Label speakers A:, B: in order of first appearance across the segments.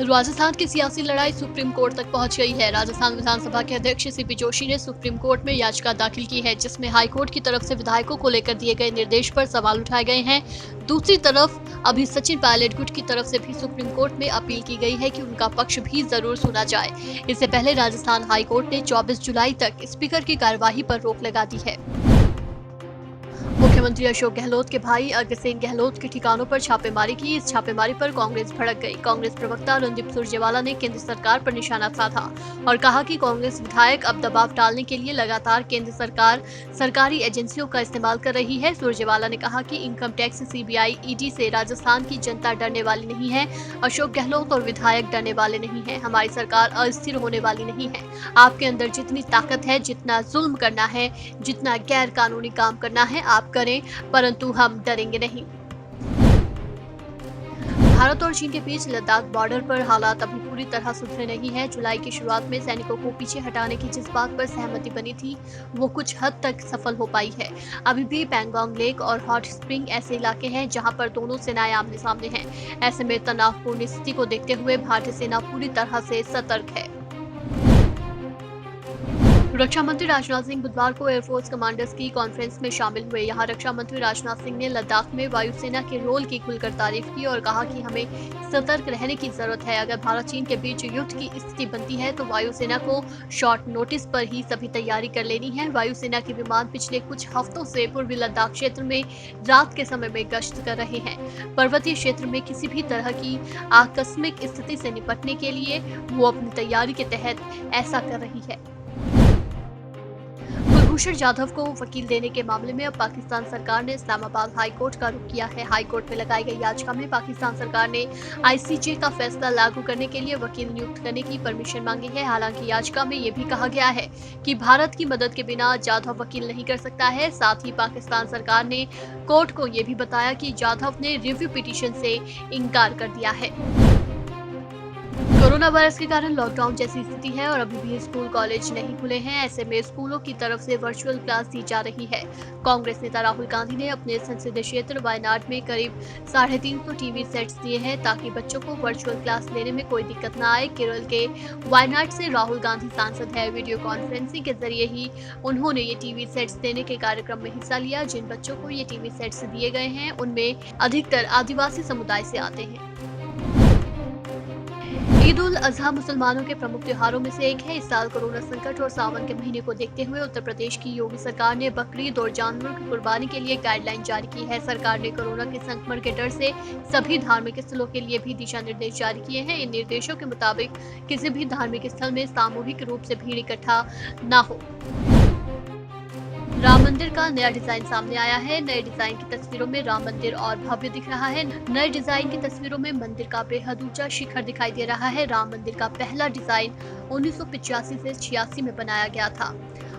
A: राजस्थान की सियासी लड़ाई सुप्रीम कोर्ट तक पहुंच गई है। राजस्थान विधानसभा के अध्यक्ष सीपी जोशी ने सुप्रीम कोर्ट में याचिका दाखिल की है, जिसमें हाईकोर्ट की तरफ से विधायकों को लेकर दिए गए निर्देश पर सवाल उठाए गए हैं। दूसरी तरफ अभी सचिन पायलट गुट की तरफ से भी सुप्रीम कोर्ट में अपील की गई है कि उनका पक्ष भी जरूर सुना जाए। इससे पहले राजस्थान हाईकोर्ट ने 24 जुलाई तक स्पीकर की कार्यवाही पर रोक लगा दी है। मुख्यमंत्री अशोक गहलोत के भाई अग्रसेन गहलोत के ठिकानों पर छापेमारी की। इस छापेमारी पर कांग्रेस भड़क गई। कांग्रेस प्रवक्ता रणदीप सुरजेवाला ने केंद्र सरकार पर निशाना साधा और कहा कि कांग्रेस विधायक अब दबाव डालने के लिए लगातार केंद्र सरकार सरकारी एजेंसियों का इस्तेमाल कर रही है। सुरजेवाला ने कहा कि इनकम टैक्स, सीबीआई, ईडी से राजस्थान की जनता डरने वाली नहीं है। अशोक गहलोत और विधायक डरने वाले नहीं है। हमारी सरकार अस्थिर होने वाली नहीं है। आपके अंदर जितनी ताकत है, जितना जुल्म करना है, जितना गैर कानूनी काम करना है, आप करें, परंतु हम डरेंगे नहीं। भारत और चीन के बीच लद्दाख बॉर्डर पर हालात अभी पूरी तरह सुधरे नहीं हैं। जुलाई की शुरुआत में सैनिकों को पीछे हटाने की जिस बात पर सहमति बनी थी, वो कुछ हद तक सफल हो पाई है। अभी भी पैंगोंग लेक और हॉट स्प्रिंग ऐसे इलाके हैं जहां पर दोनों सेनाएं आमने सामने हैं। ऐसे में तनावपूर्ण स्थिति को देखते हुए भारतीय सेना पूरी तरह से सतर्क है। रक्षा मंत्री राजनाथ सिंह बुधवार को एयरफोर्स कमांडर्स की कॉन्फ्रेंस में शामिल हुए। यहां रक्षा मंत्री राजनाथ सिंह ने लद्दाख में वायुसेना के रोल की खुलकर तारीफ की और कहा कि हमें सतर्क रहने की जरूरत है। अगर भारत चीन के बीच युद्ध की स्थिति बनती है तो वायुसेना को शॉर्ट नोटिस पर ही सभी तैयारी कर लेनी है। वायुसेना के विमान पिछले कुछ हफ्तों से पूर्वी लद्दाख क्षेत्र में रात के समय में गश्त कर रहे हैं। पर्वतीय क्षेत्र में किसी भी तरह की आकस्मिक स्थिति से निपटने के लिए वो अपनी तैयारी के तहत ऐसा कर रही है। कुलभूषण जाधव को वकील देने के मामले में अब पाकिस्तान सरकार ने इस्लामाबाद हाई कोर्ट का रुख किया है। हाई कोर्ट में लगाई गई याचिका में पाकिस्तान सरकार ने आईसीजे का फैसला लागू करने के लिए वकील नियुक्त करने की परमिशन मांगी है। हालांकि याचिका में ये भी कहा गया है कि भारत की मदद के बिना जाधव वकील नहीं कर सकता है। साथ ही पाकिस्तान सरकार ने कोर्ट को ये भी बताया कि जाधव ने रिव्यू पिटीशन से इनकार कर दिया है। कोरोना वायरस के कारण लॉकडाउन जैसी स्थिति है और अभी भी स्कूल कॉलेज नहीं खुले हैं। ऐसे में स्कूलों की तरफ से वर्चुअल क्लास दी जा रही है। कांग्रेस नेता राहुल गांधी ने अपने संसदीय क्षेत्र वायनाड में करीब 350 टीवी सेट्स दिए हैं ताकि बच्चों को वर्चुअल क्लास लेने में कोई दिक्कत न आए। केरल के वायनाड से राहुल गांधी सांसद है। वीडियो कॉन्फ्रेंसिंग के जरिए ही उन्होंने ये टीवी सेट्स देने के कार्यक्रम में हिस्सा लिया। जिन बच्चों को ये टीवी सेट्स दिए गए हैं उनमें अधिकतर आदिवासी समुदाय से आते हैं। ईद उल अजहा मुसलमानों के प्रमुख त्योहारों में से एक है। इस साल कोरोना संकट और सावन के महीने को देखते हुए उत्तर प्रदेश की योगी सरकार ने बकरीद और जानवरों की कुर्बानी के लिए गाइडलाइन जारी की है। सरकार ने कोरोना के संक्रमण के डर से सभी धार्मिक स्थलों के लिए भी दिशा निर्देश जारी किए हैं। इन निर्देशों के मुताबिक किसी भी धार्मिक स्थल में सामूहिक रूप से भीड़ इकट्ठा न हो। राम मंदिर का नया डिजाइन सामने आया है। नए डिजाइन की तस्वीरों में राम मंदिर और भव्य दिख रहा है। नए डिजाइन की तस्वीरों में मंदिर का बेहद ऊंचा शिखर दिखाई दे रहा है। राम मंदिर का पहला डिजाइन 1985 से 86 में बनाया गया था।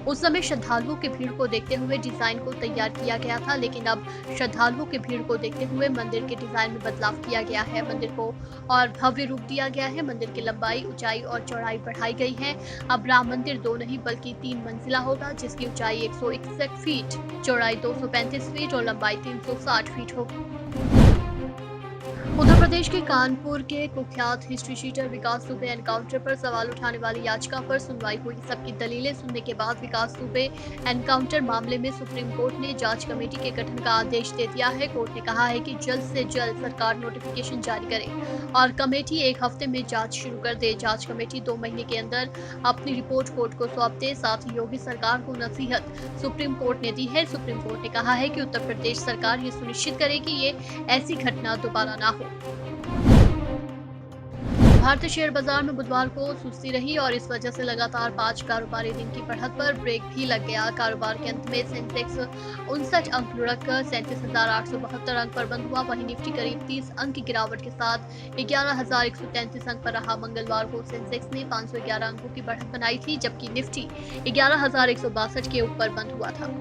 A: उस समय श्रद्धालुओं की भीड़ को देखते हुए डिजाइन को तैयार किया गया था, लेकिन अब श्रद्धालुओं की भीड़ को देखते हुए मंदिर के डिजाइन में बदलाव किया गया है। मंदिर को और भव्य रूप दिया गया है। मंदिर की लंबाई, ऊंचाई और चौड़ाई बढ़ाई गई है। अब राम मंदिर 2 नहीं बल्कि 3 मंजिला होगा, जिसकी ऊंचाई 161 फीट, चौड़ाई 235 फीट और लंबाई 360 फीट होगी। उत्तर प्रदेश के कानपुर के कुख्यात हिस्ट्री शीटर विकास दुबे एनकाउंटर पर सवाल उठाने वाली याचिका पर सुनवाई हुई। सबकी दलीलें सुनने के बाद विकास दुबे एनकाउंटर मामले में सुप्रीम कोर्ट ने जांच कमेटी के गठन का आदेश दे दिया है। कोर्ट ने कहा है कि जल्द से जल्द सरकार नोटिफिकेशन जारी करे और कमेटी 1 हफ्ते में जांच शुरू कर दे। जांच कमेटी 2 महीने के अंदर अपनी रिपोर्ट कोर्ट को सौंप दे। साथ ही योगी सरकार को नसीहत सुप्रीम कोर्ट ने दी है। सुप्रीम कोर्ट ने कहा है कि उत्तर प्रदेश सरकार ये सुनिश्चित करे कि ये ऐसी घटना दोबारा ना हो। भारतीय शेयर बाजार में बुधवार को सुस्ती रही और इस वजह से लगातार 5 कारोबारी दिन की बढ़त पर ब्रेक भी लग गया। कारोबार के अंत में सेंसेक्स 59 अंक लुढ़ककर 37,872 अंक पर बंद हुआ। वहीं निफ्टी करीब 30 अंक की गिरावट के साथ 11,133 अंक पर रहा। मंगलवार को सेंसेक्स ने 511 अंकों की बढ़त बनाई थी, जबकि निफ्टी 11,162 के ऊपर बंद हुआ था।